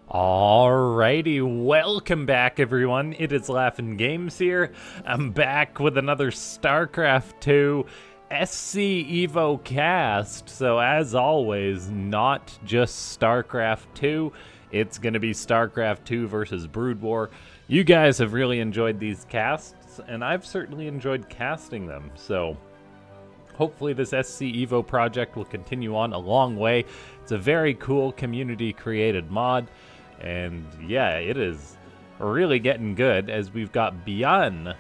Alrighty, welcome back everyone. It is Laughing Games here. I'm back with another Starcraft 2 SC EVO cast. So as always, not just Starcraft 2, it's going to be Starcraft 2 versus Broodwar. You guys have really enjoyed these casts, and I've certainly enjoyed casting them. So hopefully this SC EVO project will continue on a long way. It's a very cool community-created mod. And yeah, it is really getting good as we've got ByuN,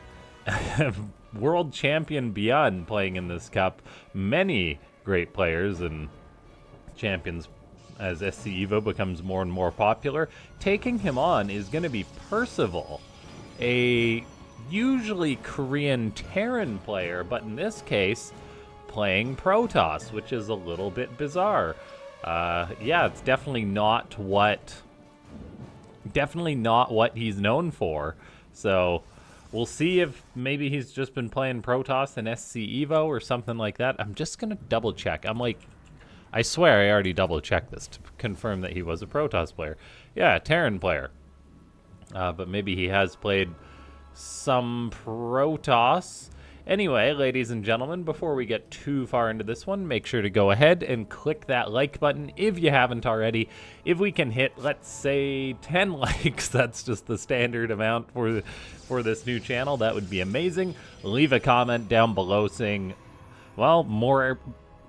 world champion ByuN playing in this cup. Many great players and champions as SC EVO becomes more and more popular. Taking him on is going to be Percival, a usually Korean Terran player, but in this case, playing Protoss, which is a little bit bizarre. Yeah, it's definitely not what he's known for. So we'll see if maybe he's just been playing Protoss and SC EVO or something like that. I'm just gonna double check. I swear I already double checked this to confirm that he was a Protoss player. Yeah, Terran player. But maybe he has played some Protoss. Anyway, ladies and gentlemen, before we get too far into this one, make sure to go ahead and click that like button if you haven't already. If we can hit, let's say, 10 likes, that's just the standard amount for this new channel, that would be amazing. Leave a comment down below saying, well, more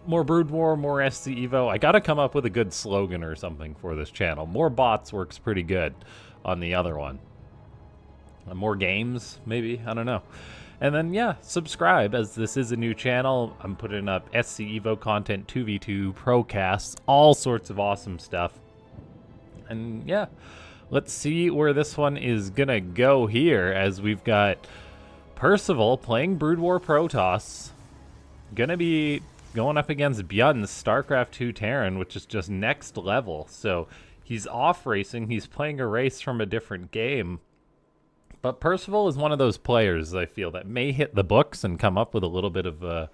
Broodwar, more SC EVO. I gotta come up with a good slogan or something for this channel. More bots works pretty good on the other one. More games, maybe? I don't know. And then, yeah, subscribe, as this is a new channel. I'm putting up SC EVO content, 2v2, procasts, all sorts of awesome stuff. And, yeah, let's see where this one is going to go here, as we've got Percival playing Broodwar Protoss. Going to be going up against ByuN's StarCraft 2 Terran, which is just next level. So he's off racing. He's playing a race from a different game. But Percival is one of those players, I feel, that may hit the books and come up with a little bit of a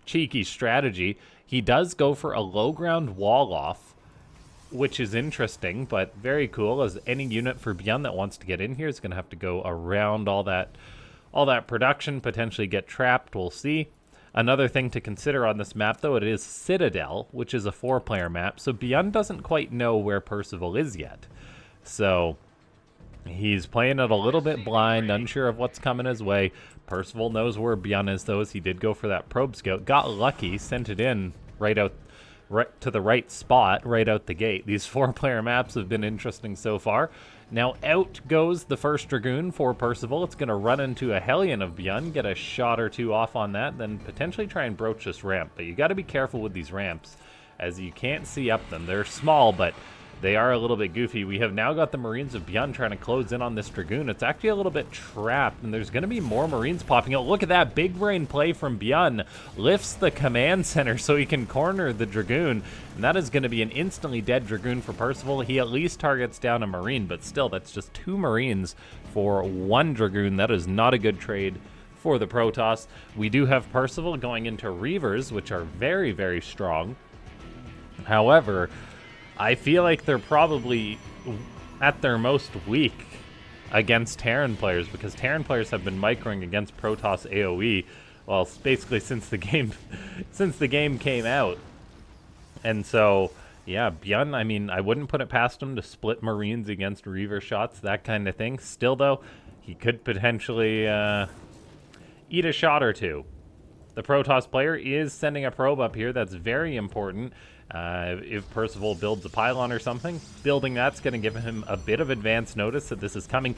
cheeky strategy. He does go for a low ground wall off, which is interesting, but very cool, as any unit for ByuN that wants to get in here is going to have to go around all that production, potentially get trapped. We'll see. Another thing to consider on this map, though, it is Citadel, which is a 4-player map, so ByuN doesn't quite know where Percival is yet. So he's playing it a little bit blind, unsure of what's coming his way. Percival knows where ByuN is, though, as he did go for that probe scout. Got lucky, sent it in right to the right spot, right out the gate. These 4-player maps have been interesting so far. Now out goes the first Dragoon for Percival. It's going to run into a Hellion of ByuN, get a shot or two off on that, then potentially try and broach this ramp. But you got to be careful with these ramps, as you can't see up them. They're small, but they are a little bit goofy. We have now got the Marines of ByuN trying to close in on this Dragoon. It's actually a little bit trapped, and there's going to be more Marines popping out. Look at that big brain play from ByuN. Lifts the command center so he can corner the Dragoon, and that is going to be an instantly dead Dragoon for Percival. He at least targets down a Marine, but still, that's just 2 Marines for 1 Dragoon. That is not a good trade for the Protoss. We do have Percival going into Reavers, which are very, very strong. However, I feel like they're probably at their most weak against Terran players, because Terran players have been microing against Protoss AoE, well, basically since the game came out. And so, yeah, ByuN, I mean, I wouldn't put it past him to split Marines against Reaver shots, that kind of thing. Still, though, he could potentially eat a shot or two. The Protoss player is sending a probe up here. That's very important. If Percival builds a pylon or something, building that's going to give him a bit of advance notice that this is coming.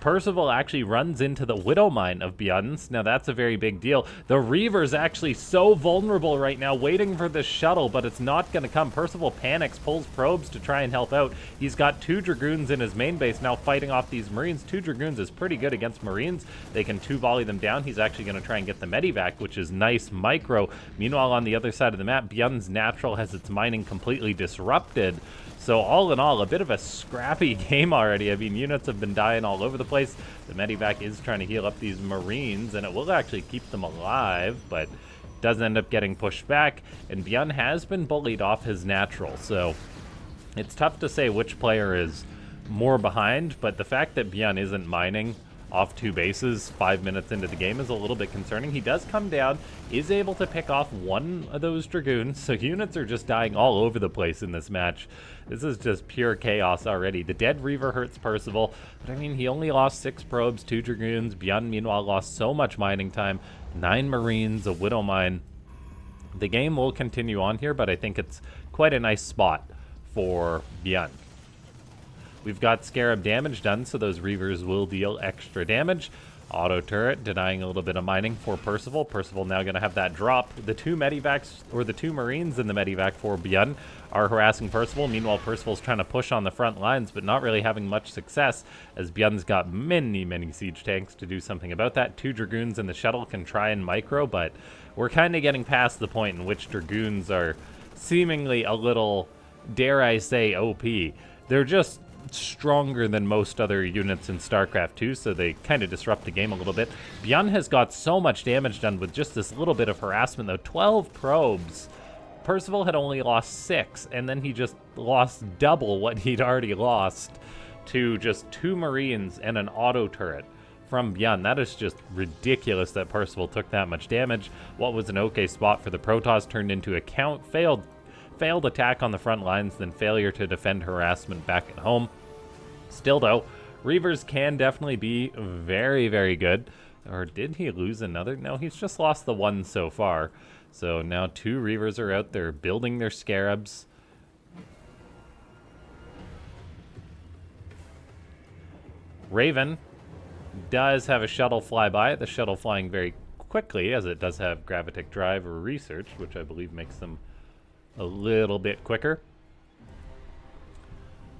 Percival actually runs into the Widow Mine of ByuN's. Now, that's a very big deal. The Reaver's actually so vulnerable right now, waiting for this shuttle, but it's not going to come. Percival panics, pulls probes to try and help out. He's got 2 Dragoons in his main base now fighting off these Marines. 2 Dragoons is pretty good against Marines. They can 2-volley them down. He's actually going to try and get the Medivac, which is nice micro. Meanwhile, on the other side of the map, ByuN's Natural has its mining completely disrupted. So all in all, a bit of a scrappy game already. I mean, units have been dying all over the place. The Medivac is trying to heal up these Marines, and it will actually keep them alive, but does end up getting pushed back. And ByuN has been bullied off his natural, so it's tough to say which player is more behind, but the fact that ByuN isn't mining off 2 bases 5 minutes into the game is a little bit concerning. He does come down, is able to pick off one of those Dragoons, so units are just dying all over the place in this match. This is just pure chaos already. The dead Reaver hurts Percival, but I mean, he only lost 6 probes, 2 Dragoons. ByuN, meanwhile, lost so much mining time, 9 Marines, a Widow Mine. The game will continue on here, but I think it's quite a nice spot for ByuN. We've got Scarab damage done, so those Reavers will deal extra damage. Auto turret denying a little bit of mining for Percival. Percival now going to have that drop. The 2 Medivacs, or the 2 Marines in the Medivac for ByuN, are harassing Percival. Meanwhile, Percival's trying to push on the front lines, but not really having much success, as ByuN's got many siege tanks to do something about that. 2 Dragoons in the shuttle can try and micro, but we're kind of getting past the point in which Dragoons are seemingly a little, dare I say, OP. They're just stronger than most other units in Starcraft 2, so they kind of disrupt the game a little bit. ByuN has got so much damage done with just this little bit of harassment, though. 12 probes. Percival had only lost 6, and then he just lost double what he'd already lost to just 2 Marines and an auto turret from ByuN. That is just ridiculous that Percival took that much damage. What was an okay spot for the Protoss turned into a failed attack on the front lines, then failure to defend harassment back at home. Still, though, Reavers can definitely be very good. Or did he lose another? No, he's just lost the 1 so far. So now 2 Reavers are out there building their Scarabs. Raven does have a shuttle fly by. The shuttle flying very quickly, as it does have gravitic drive or research, which I believe makes them a little bit quicker.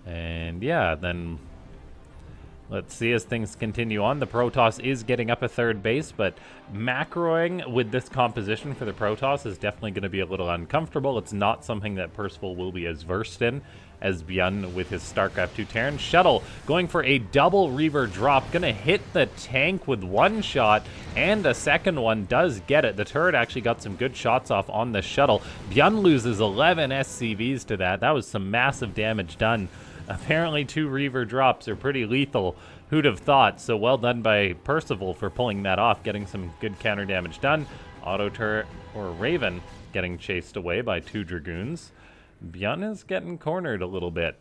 And yeah, then let's see as things continue on. The Protoss is getting up a 3rd base, but macroing with this composition for the Protoss is definitely going to be a little uncomfortable. It's not something that Percival will be as versed in as ByuN with his Starcraft 2 Terran. Shuttle going for a double Reaver drop, gonna hit the tank with 1 shot, and a second one does get it. The turret actually got some good shots off on the shuttle. ByuN loses 11 SCVs to that. That was some massive damage done. Apparently 2 Reaver drops are pretty lethal. Who'd have thought? So well done by Percival for pulling that off, getting some good counter damage done. Auto turret, or Raven, getting chased away by 2 Dragoons. ByuN is getting cornered a little bit.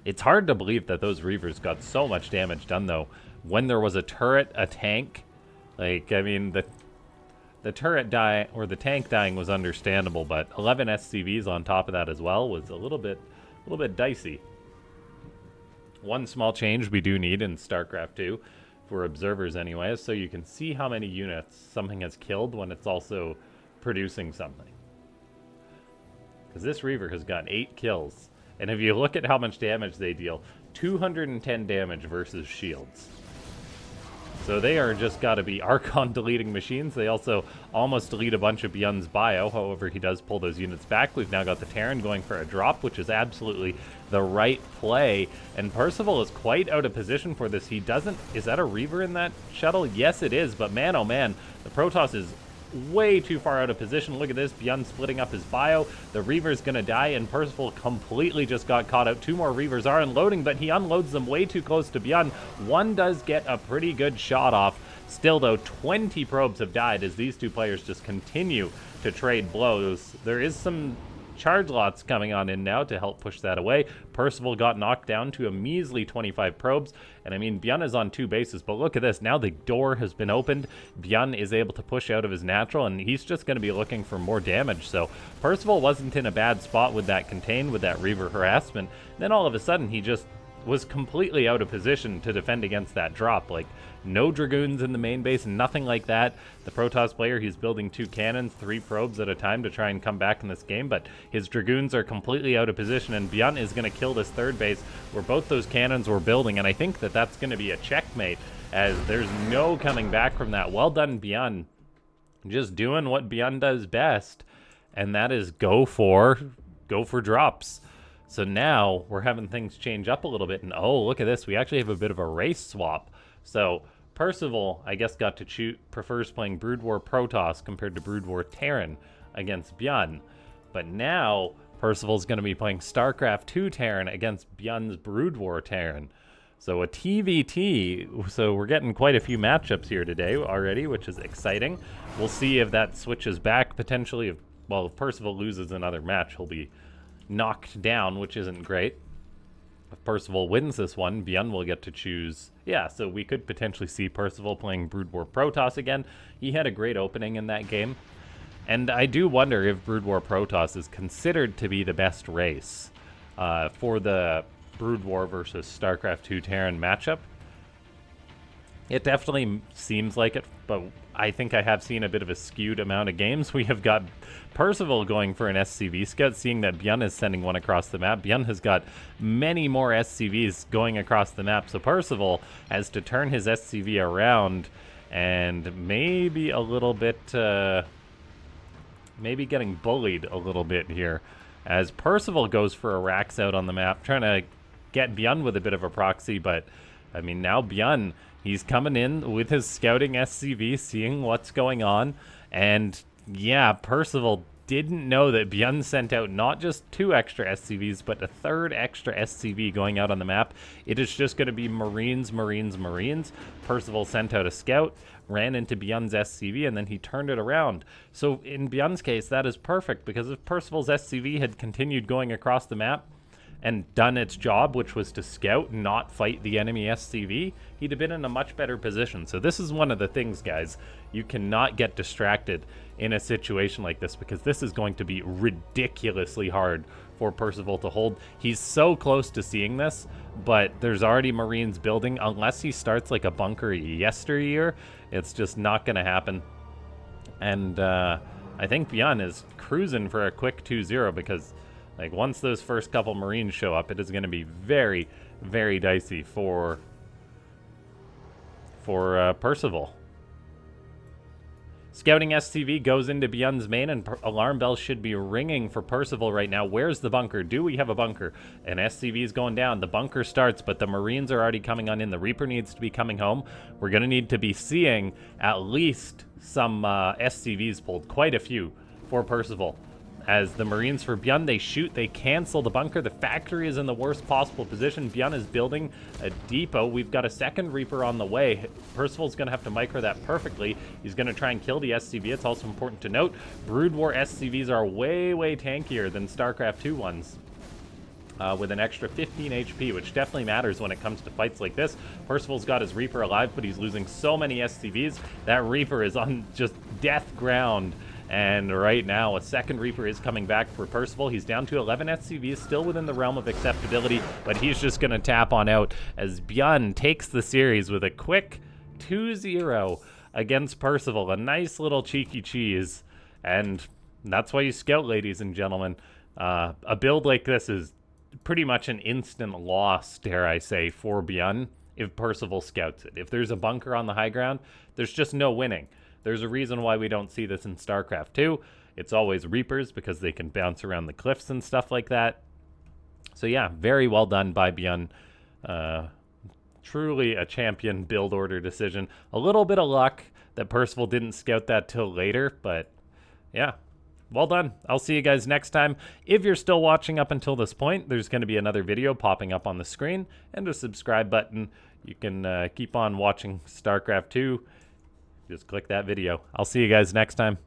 It's hard to believe that those Reavers got so much damage done, though, when there was a turret, a tank. Like, I mean, the turret die, or the tank dying was understandable, but 11 SCVs on top of that as well was a little bit dicey. One small change we do need in StarCraft 2, for observers anyways, so you can see how many units something has killed when it's also producing something. Because this Reaver has gotten 8 kills. And if you look at how much damage they deal, 210 damage versus shields. So they are just got to be Archon deleting machines. They also almost delete a bunch of ByuN's bio. However, he does pull those units back. We've now got the Terran going for a drop, which is absolutely the right play. And Percival is quite out of position for this. He doesn't... Is that a Reaver in that shuttle? Yes, it is. But man, oh man, the Protoss is way too far out of position. Look at this. ByuN splitting up his bio. The Reaver's gonna die, and Percival completely just got caught out. 2 more Reavers are unloading, but he unloads them way too close to ByuN. 1 does get a pretty good shot off. Still, though, 20 probes have died as these 2 players just continue to trade blows. There is some charge lots coming on in now to help push that away. Percival got knocked down to a measly 25 probes, and I mean, ByuN is on 2 bases, but look at this. Now the door has been opened. ByuN is able to push out of his natural, and he's just going to be looking for more damage. So Percival wasn't in a bad spot with that contain, with that Reaver harassment. Then all of a sudden, he just was completely out of position to defend against that drop. Like, no Dragoons in the main base, nothing like that. The Protoss player, he's building 2 cannons, 3 probes at a time to try and come back in this game, but his Dragoons are completely out of position, and ByuN is going to kill this 3rd base where both those cannons were building, and I think that that's going to be a checkmate, as there's no coming back from that. Well done, ByuN. Just doing what ByuN does best, and that is go for drops. So now we're having things change up a little bit, and oh, look at this. We actually have a bit of a race swap. So Percival, I guess, got to choose, prefers playing Broodwar Protoss compared to Broodwar Terran against ByuN. But now Percival's going to be playing Starcraft 2 Terran against ByuN's Broodwar Terran. So a TVT, so we're getting quite a few matchups here today already, which is exciting. We'll see if that switches back potentially. If Percival loses another match, he'll be knocked down, which isn't great. If Percival wins this one, ByuN will get to choose. Yeah, so we could potentially see Percival playing Broodwar Protoss again. He had a great opening in that game. And I do wonder if Broodwar Protoss is considered to be the best race for the Broodwar versus Starcraft 2 Terran matchup. It definitely seems like it, but I think I have seen a bit of a skewed amount of games. We have got Percival going for an SCV scout, seeing that ByuN is sending one across the map. ByuN has got many more SCVs going across the map, so Percival has to turn his SCV around and maybe a little bit, maybe getting bullied a little bit here, as Percival goes for a Rax out on the map, trying to get ByuN with a bit of a proxy, but I mean, now ByuN, he's coming in with his scouting SCV, seeing what's going on, and yeah, Percival didn't know that ByuN sent out not just 2 extra SCVs, but a 3rd extra SCV going out on the map. It is just going to be Marines, Marines, Marines. Percival sent out a scout, ran into ByuN's SCV, and then he turned it around. So in ByuN's case, that is perfect, because if Percival's SCV had continued going across the map and done its job, which was to scout and not fight the enemy SCV, he'd have been in a much better position. So this is one of the things, guys. You cannot get distracted in a situation like this, because this is going to be ridiculously hard for Percival to hold. He's so close to seeing this, but there's already Marines building. Unless he starts like a bunker yesteryear, it's just not going to happen. And I think ByuN is cruising for a quick 2-0, because like once those first couple Marines show up, it is going to be very, very dicey for Percival. Scouting SCV goes into ByuN's main, and alarm bells should be ringing for Percival right now. Where's the bunker? Do we have a bunker? An SCV is going down. The bunker starts, but the Marines are already coming on in. The Reaper needs to be coming home. We're going to need to be seeing at least some SCVs pulled, quite a few for Percival. As the Marines for ByuN, they shoot, they cancel the bunker. The factory is in the worst possible position. ByuN is building a depot. We've got a second Reaper on the way. Percival's going to have to micro that perfectly. He's going to try and kill the SCV. It's also important to note, Broodwar SCVs are way, way tankier than StarCraft 2 ones. With an extra 15 HP, which definitely matters when it comes to fights like this. Percival's got his Reaper alive, but he's losing so many SCVs. That Reaper is on just death ground. And right now, a second Reaper is coming back for Percival. He's down to 11 SCVs, still within the realm of acceptability, but he's just going to tap on out as ByuN takes the series with a quick 2-0 against Percival. A nice little cheeky cheese, and that's why you scout, ladies and gentlemen. A build like this is pretty much an instant loss, dare I say, for ByuN if Percival scouts it. If there's a bunker on the high ground, there's just no winning. There's a reason why we don't see this in StarCraft 2. It's always Reapers, because they can bounce around the cliffs and stuff like that. So yeah, very well done by ByuN. Truly a champion build order decision. A little bit of luck that Percival didn't scout that till later, but yeah, well done. I'll see you guys next time. If you're still watching up until this point, there's going to be another video popping up on the screen and a subscribe button. You can keep on watching StarCraft 2. Just click that video. I'll see you guys next time.